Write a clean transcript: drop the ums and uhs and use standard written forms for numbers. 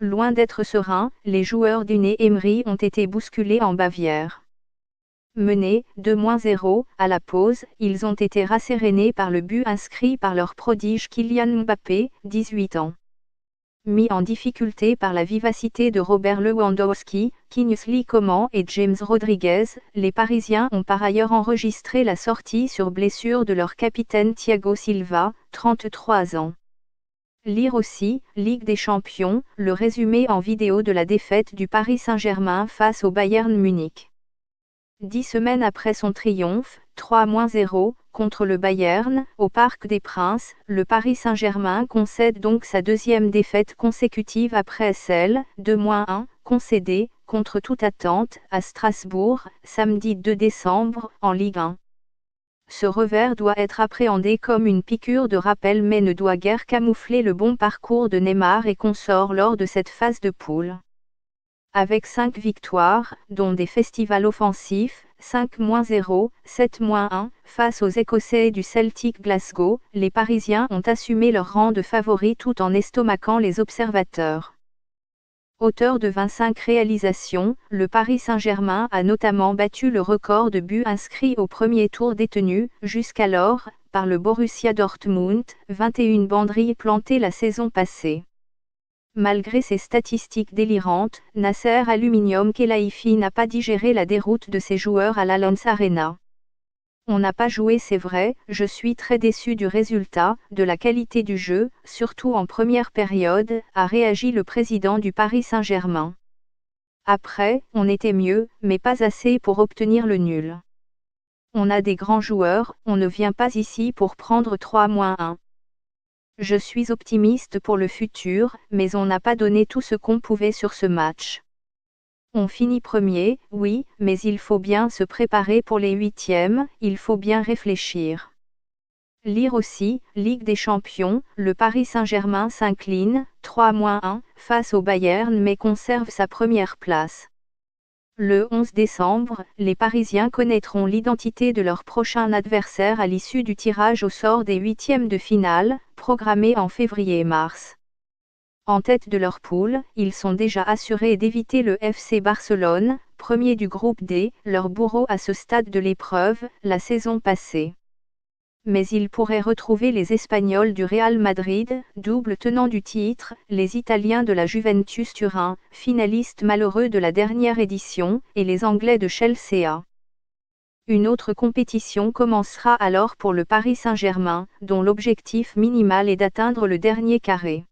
Loin d'être sereins, les joueurs d'Unai Emery ont été bousculés en Bavière. Menés 2-0 à la pause, ils ont été rassérénés par le but inscrit par leur prodige Kylian Mbappé, 18 ans. Mis en difficulté par la vivacité de Robert Lewandowski, Kingsley Coman et James Rodriguez, les Parisiens ont par ailleurs enregistré la sortie sur blessure de leur capitaine Thiago Silva, 33 ans. Lire aussi, Ligue des Champions, le résumé en vidéo de la défaite du Paris Saint-Germain face au Bayern Munich. 10 semaines après son triomphe, 3-0, contre le Bayern, au Parc des Princes, le Paris Saint-Germain concède donc sa deuxième défaite consécutive après celle, 2-1, concédée, contre toute attente, à Strasbourg, samedi 2 décembre, en Ligue 1. Ce revers doit être appréhendé comme une piqûre de rappel mais ne doit guère camoufler le bon parcours de Neymar et consorts lors de cette phase de poule. Avec 5 victoires, dont des festivals offensifs, 5-0, 7-1, face aux Écossais du Celtic Glasgow, les Parisiens ont assumé leur rang de favoris tout en estomacant les observateurs. Auteur de 25 réalisations, le Paris Saint-Germain a notamment battu le record de buts inscrits au premier tour détenu, jusqu'alors, par le Borussia Dortmund, 21 banderilles plantées la saison passée. Malgré ces statistiques délirantes, Nasser Aluminium Khelaifi n'a pas digéré la déroute de ses joueurs à l'Allianz Arena. On n'a pas joué, c'est vrai, je suis très déçu du résultat, de la qualité du jeu, surtout en première période, a réagi le président du Paris Saint-Germain. Après, on était mieux, mais pas assez pour obtenir le nul. On a des grands joueurs, on ne vient pas ici pour prendre 3-1. Je suis optimiste pour le futur, mais on n'a pas donné tout ce qu'on pouvait sur ce match. On finit premier, oui, mais il faut bien se préparer pour les huitièmes, il faut bien réfléchir. Lire aussi, Ligue des Champions, le Paris Saint-Germain s'incline, 3-1, face au Bayern mais conserve sa première place. Le 11 décembre, les Parisiens connaîtront l'identité de leur prochain adversaire à l'issue du tirage au sort des huitièmes de finale, programmé en février et mars. En tête de leur poule, ils sont déjà assurés d'éviter le FC Barcelone, premier du groupe D, leur bourreau à ce stade de l'épreuve, la saison passée. Mais ils pourraient retrouver les Espagnols du Real Madrid, double tenant du titre, les Italiens de la Juventus Turin, finalistes malheureux de la dernière édition, et les Anglais de Chelsea. Une autre compétition commencera alors pour le Paris Saint-Germain, dont l'objectif minimal est d'atteindre le dernier carré.